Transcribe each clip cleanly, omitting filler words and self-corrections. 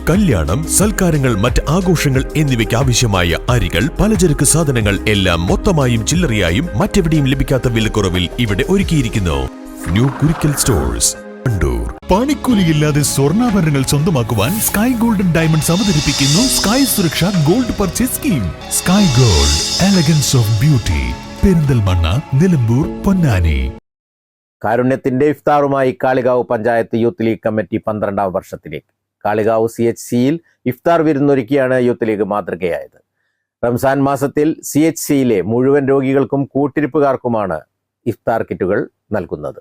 കല്യാണം, സൽക്കാരങ്ങൾ, മറ്റ് ആഘോഷങ്ങൾ എന്നിവയ്ക്ക് ആവശ്യമായ അരികൾ, പലചരക്ക് സാധനങ്ങൾ എല്ലാം മൊത്തമായും ചില്ലറയായും മറ്റെവിടെയും ലഭിക്കാത്ത വിലക്കുറവിൽ ഇവിടെ ഒരുക്കിയിരിക്കുന്നു. New Kurikkal stores, Wandoor. പണിക്കൂലിയില്ലാതെ സ്വർണ്ണാഭരണങ്ങൾ സ്വന്തമാക്കുവാൻ സ്കൈ ഗോൾഡൻ ഡയമണ്ട്സ് അവതരിപ്പിക്കുന്നു Sky Suraksha gold purchase scheme. Sky Gold, elegance of beauty, Perinthalmanna, Nilambur, Ponnani. കാരുണ്യത്തിന്റെ ഇഫ്താറുമായി Kalikavu panchayat youth league committee 12ാം വർഷത്തിലേക്ക്. കാളികാവ് CHCയിൽ ഇഫ്താർ വിരുന്നൊരുക്കിയാണ് യൂത്ത് ലീഗ് മാതൃകയായത്. റംസാൻ മാസത്തിൽ CHCയിലെ മുഴുവൻ രോഗികൾക്കും കൂട്ടിരിപ്പുകാർക്കുമാണ് ഇഫ്താർ കിറ്റുകൾ നൽകുന്നത്.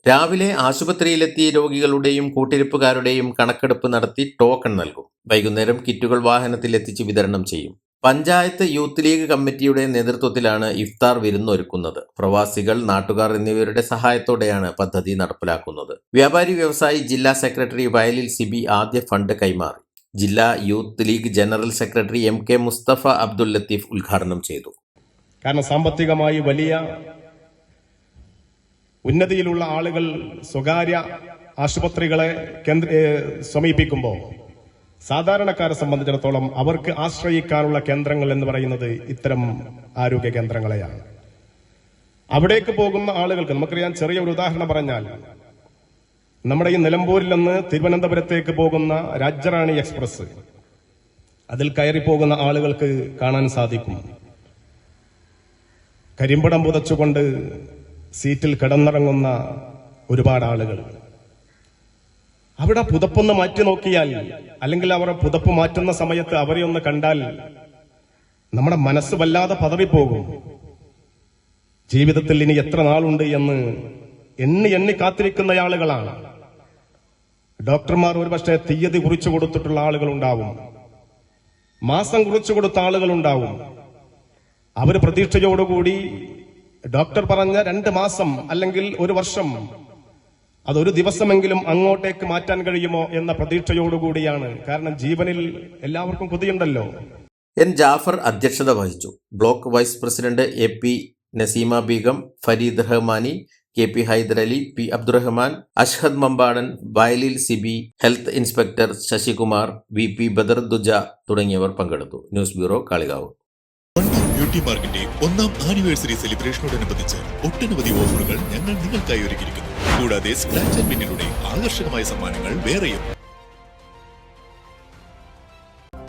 രാവിലെ ആശുപത്രിയിലെത്തിയ രോഗികളുടെയും കൂട്ടിരിപ്പുകാരുടെയും കണക്കെടുപ്പ് നടത്തി ടോക്കൺ നൽകും. വൈകുന്നേരം കിറ്റുകൾ വാഹനത്തിൽ എത്തിച്ച് വിതരണം ചെയ്യും. പഞ്ചായത്ത് യൂത്ത് ലീഗ് കമ്മിറ്റിയുടെ നേതൃത്വത്തിലാണ് ഇഫ്താർ വിരുന്നൊരുക്കുന്നത്. പ്രവാസികൾ, നാട്ടുകാർ എന്നിവരുടെ സഹായത്തോടെയാണ് പദ്ധതി നടപ്പിലാക്കുന്നത്. വ്യാപാരി വ്യവസായി ജില്ലാ സെക്രട്ടറി വയലിൽ സിബി ആദ്യ ഫണ്ട് കൈമാറി. ജില്ലാ youth league general secretary MK Mustafa Abdul Latheef ഉദ്ഘാടനം ചെയ്തു. കാരണം സാമ്പത്തികമായി വലിയ ഉന്നതിയിലുള്ള ആളുകൾ സ്വകാര്യ ആശുപത്രികളെ സമീപിക്കുമ്പോൾ സാധാരണക്കാരെ സംബന്ധിച്ചിടത്തോളം അവർക്ക് ആശ്രയിക്കാനുള്ള കേന്ദ്രങ്ങൾ എന്ന് പറയുന്നത് ഇത്തരം ആരോഗ്യ കേന്ദ്രങ്ങളെയാണ്. അവിടേക്ക് പോകുന്ന ആളുകൾക്ക് നമുക്കറിയാം, ചെറിയ ഒരു ഉദാഹരണം പറഞ്ഞാൽ, നമ്മുടെ ഈ നിലമ്പൂരിൽ നിന്ന് തിരുവനന്തപുരത്തേക്ക് പോകുന്ന രാജ്യറാണി എക്സ്പ്രസ്, അതിൽ കയറി പോകുന്ന ആളുകൾക്ക് കാണാൻ സാധിക്കും, കരിമ്പടം പുതച്ചുകൊണ്ട് സീറ്റിൽ കിടന്നിറങ്ങുന്ന ഒരുപാട് ആളുകൾ. അവിടെ പുതപ്പൊന്ന് മാറ്റി നോക്കിയാൽ, അല്ലെങ്കിൽ അവർ പുതപ്പ് മാറ്റുന്ന സമയത്ത് അവരെ ഒന്ന് കണ്ടാൽ നമ്മുടെ മനസ്സ് വല്ലാതെ പതറിപ്പോകും. ജീവിതത്തിൽ ഇനി എത്ര നാളുണ്ട് എന്ന് എണ്ണി എണ്ണി കാത്തിരിക്കുന്ന ആളുകളാണ്. ഡോക്ടർമാർ ഒരുപക്ഷെ തീയതി കുറിച്ചു കൊടുത്തിട്ടുള്ള ആളുകളുണ്ടാവും, മാസം കുറിച്ചു കൊടുത്ത ആളുകളുണ്ടാവും. അവർ പ്രതീക്ഷയോടുകൂടി ഡോക്ടർ പറഞ്ഞ 2 മാസം അല്ലെങ്കിൽ 1 വർഷം, അതൊരു ദിവസമെങ്കിലും അങ്ങോട്ടേക്ക് മാറ്റാൻ കഴിയുമോ എന്ന പ്രതീക്ഷയോടുകൂടിയാണ്. കാരണം ജീവനിൽ എല്ലാവർക്കും കൊതിയുണ്ടല്ലോ. N ജാഫർ അധ്യക്ഷത വഹിച്ചു. Block vice president AP Naseema Beegum, Fareed Rahmani, KP Hydarali, P Abdurahman, Ashhad Mampadan, വയലിൽ Sibi, health inspector Sasikumar, VP Badarduja തുടങ്ങിയവർ പങ്കെടുത്തു. News bureau, Kalikavu. ബ്യൂട്ടി പാർക്കിന്റെ 1ാം ആനിവേഴ്സറി സെലിബ്രേഷനോടനുബന്ധിച്ച് ഒട്ടനവധി ഓഫറുകൾ ഞങ്ങൾ നിങ്ങൾക്കായി ഒരുക്കിയിരിക്കുന്നു. കൂടാതെ സ്ക്രാച്ച് ആൻഡ് വിന്നിലൂടെ ആകർഷകമായ സമ്മാനങ്ങൾ വേറെയും.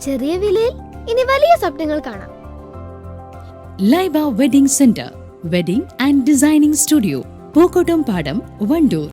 ചെറിയ വിലയിൽ ഇനി വലിയ സ്വപ്നങ്ങൾ കാണാം. Laiba wedding centre, wedding and designing studio, Pookottam പാടം, വണ്ടൂർ.